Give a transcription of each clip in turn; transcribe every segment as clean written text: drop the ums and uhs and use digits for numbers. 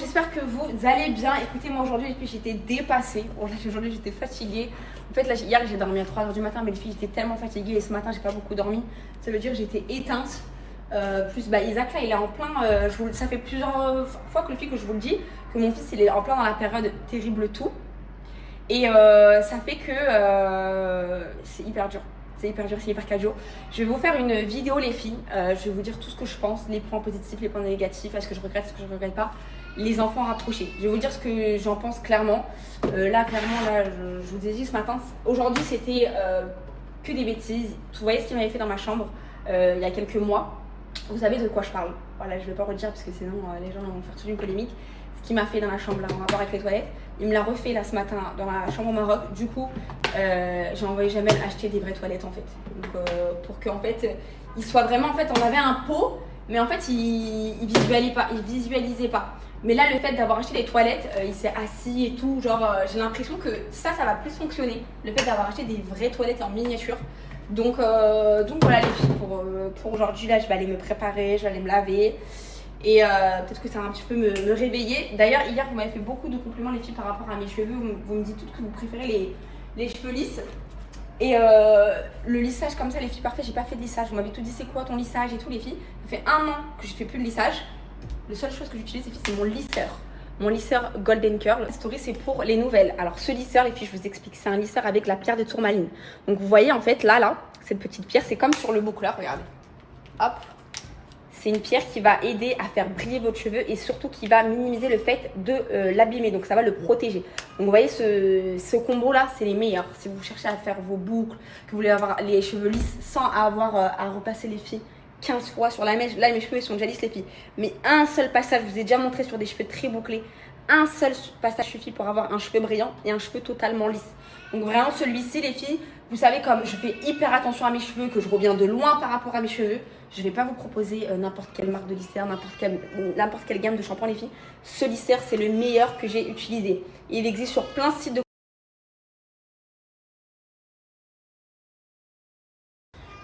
j'espère que vous allez bien. Écoutez, moi aujourd'hui, j'étais dépassée. Aujourd'hui, j'étais fatiguée. En fait, là, hier, j'ai dormi à 3h du matin, mais les filles, j'étais tellement fatiguée. Et ce matin, j'ai pas beaucoup dormi. Ça veut dire que j'étais éteinte. Plus Isaac, là, il est en plein. Ça fait plusieurs fois que que je vous le dis, que mon fils, il est en plein dans la période terrible tout. Et ça fait que c'est hyper dur. C'est hyper dur, c'est hyper cardio. Je vais vous faire une vidéo, les filles. Je vais vous dire tout ce que je pense, les points positifs, les points négatifs, est-ce que je regrette, est-ce que je regrette pas. Les enfants rapprochés. Je vais vous dire ce que j'en pense clairement. Là, je vous ai dit ce matin, aujourd'hui, c'était que des bêtises. Vous voyez ce qu'il m'avait fait dans ma chambre il y a quelques mois. Vous savez de quoi je parle. Voilà, je ne vais pas redire parce que sinon les gens vont faire toute une polémique. Ce qu'il m'a fait dans la chambre là, en rapport avec les toilettes, il me l'a refait là ce matin dans la chambre au Maroc. Du coup, j'ai envoyé Jamel acheter des vraies toilettes en fait. Donc, pour qu'en fait, il soit vraiment, en fait, on avait un pot, mais en fait, il visualisait pas. Mais là, le fait d'avoir acheté des toilettes, il s'est assis et tout. Genre, j'ai l'impression que ça va plus fonctionner. Le fait d'avoir acheté des vraies toilettes en miniature. Donc voilà les filles, pour aujourd'hui, là, je vais aller me préparer, je vais aller me laver. Et peut-être que ça va un petit peu me réveiller. D'ailleurs, hier, vous m'avez fait beaucoup de compliments, les filles, par rapport à mes cheveux. Vous me dites toutes que vous préférez les cheveux lisses. Et le lissage comme ça, les filles, parfait, j'ai pas fait de lissage. Vous m'avez tout dit, c'est quoi ton lissage et tout, les filles. Ça fait 1 an que je fais plus de lissage. La seule chose que j'utilise, les filles, c'est mon lisseur. Mon lisseur Golden Curl. La story, c'est pour les nouvelles. Alors, ce lisseur, les filles, je vous explique, c'est un lisseur avec la pierre de tourmaline. Donc, vous voyez, en fait, là, cette petite pierre, c'est comme sur le boucleur, regardez. Hop. C'est une pierre qui va aider à faire briller votre cheveu et surtout qui va minimiser le fait de l'abîmer. Donc, ça va le protéger. Donc, vous voyez, ce combo-là, c'est les meilleurs. Si vous cherchez à faire vos boucles, que vous voulez avoir les cheveux lisses sans avoir à repasser les filles 15 fois sur la mèche. Là, mes cheveux, ils sont déjà lisses, les filles. Mais un seul passage, je vous ai déjà montré sur des cheveux très bouclés. Un seul passage suffit pour avoir un cheveu brillant et un cheveu totalement lisse. Donc, vraiment, celui-ci, les filles, vous savez, comme je fais hyper attention à mes cheveux, que je reviens de loin par rapport à mes cheveux, je ne vais pas vous proposer n'importe quelle marque de lisseur, n'importe quelle gamme de shampoing, les filles. Ce lisseur, c'est le meilleur que j'ai utilisé. Il existe sur plein de sites de...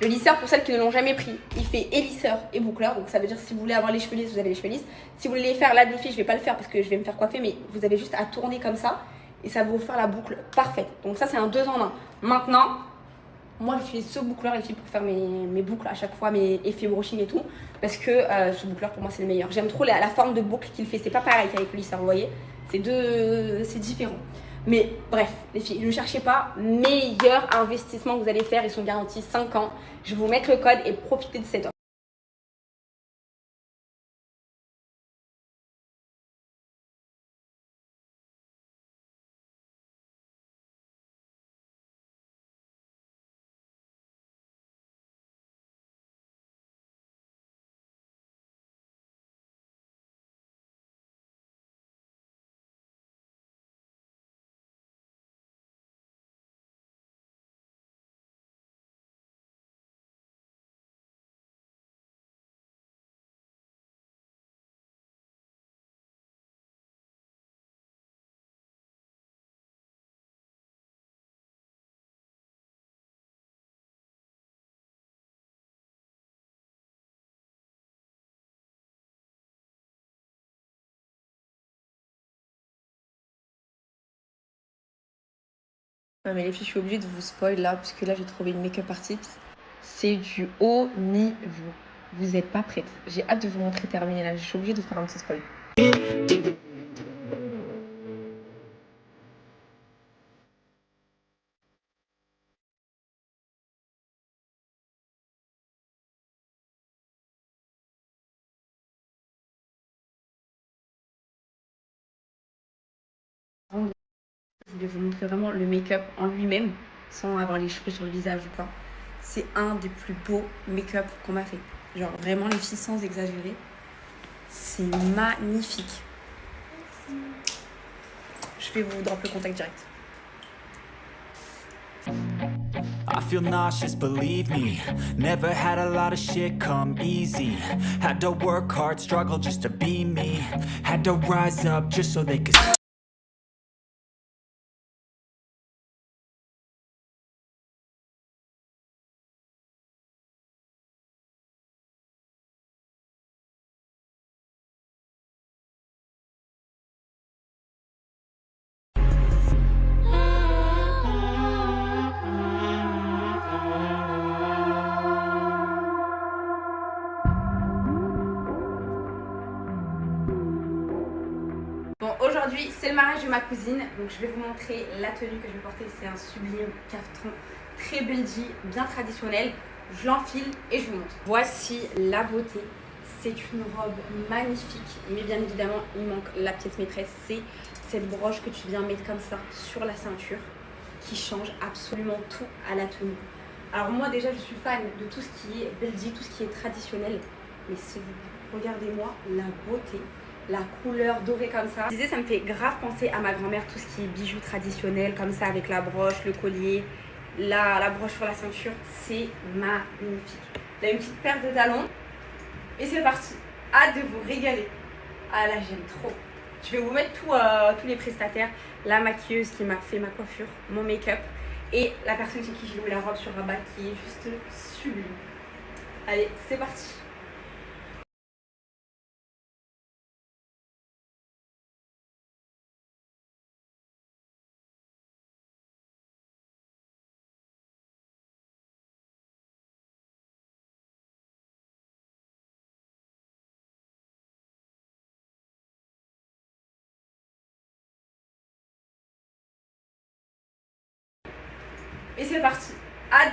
Le lisseur, pour celles qui ne l'ont jamais pris, il fait et lisseur et boucleur. Donc ça veut dire si vous voulez avoir les cheveux lisses, vous avez les cheveux lisses. Si vous voulez les faire, là, les filles, je ne vais pas le faire parce que je vais me faire coiffer, mais vous avez juste à tourner comme ça et ça va vous faire la boucle parfaite. Donc ça, c'est un 2 en 1. Maintenant, moi, j'utilise ce boucleur, les filles, pour faire mes boucles à chaque fois, mes effets brushing et tout. Parce que ce boucleur, pour moi, c'est le meilleur. J'aime trop la forme de boucle qu'il fait. C'est pas pareil qu'avec le lisseur, vous voyez. C'est différent. Mais bref, les filles, ne cherchez pas. Meilleur investissement que vous allez faire. Ils sont garantis 5 ans. Je vais vous mettre le code et profitez de cette offre. Ouais, mais les filles, je suis obligée de vous spoil là, parce que là, j'ai trouvé une make-up artist. C'est du haut niveau. Vous n'êtes pas prête. J'ai hâte de vous montrer terminé là. Je suis obligée de vous faire un petit spoil. Je voulais vous montrer vraiment le make-up en lui-même, sans avoir les cheveux sur le visage ou quoi. C'est un des plus beaux make-up qu'on m'a fait. Genre vraiment les filles sans exagérer. C'est magnifique. Je vais vous drop le contact direct. I feel nauseous, believe me. Never had a lot of shit come easy. Had to work hard, struggle just to be me. Had to rise up just so they could Aujourd'hui, c'est le mariage de ma cousine, donc je vais vous montrer la tenue que je vais porter. C'est un sublime caftan très belgi, bien traditionnel. Je l'enfile et je vous montre. Voici la beauté. C'est une robe magnifique, mais bien évidemment, il manque la pièce maîtresse. C'est cette broche que tu viens mettre comme ça sur la ceinture qui change absolument tout à la tenue. Alors moi déjà, je suis fan de tout ce qui est belgi, tout ce qui est traditionnel. Mais s'il vous plaît, regardez-moi la beauté. La couleur dorée comme ça. Je disais, ça me fait grave penser à ma grand-mère, tout ce qui est bijoux traditionnels comme ça avec la broche, le collier, la broche sur la ceinture. C'est magnifique. Là, une petite paire de talons. Et c'est parti. Hâte de vous régaler. Ah là, j'aime trop. Je vais vous mettre tous les prestataires. La maquilleuse qui m'a fait ma coiffure, mon make-up. Et la personne chez qui j'ai loué la robe sur Rabat qui est juste sublime. Allez, c'est parti. Et c'est parti.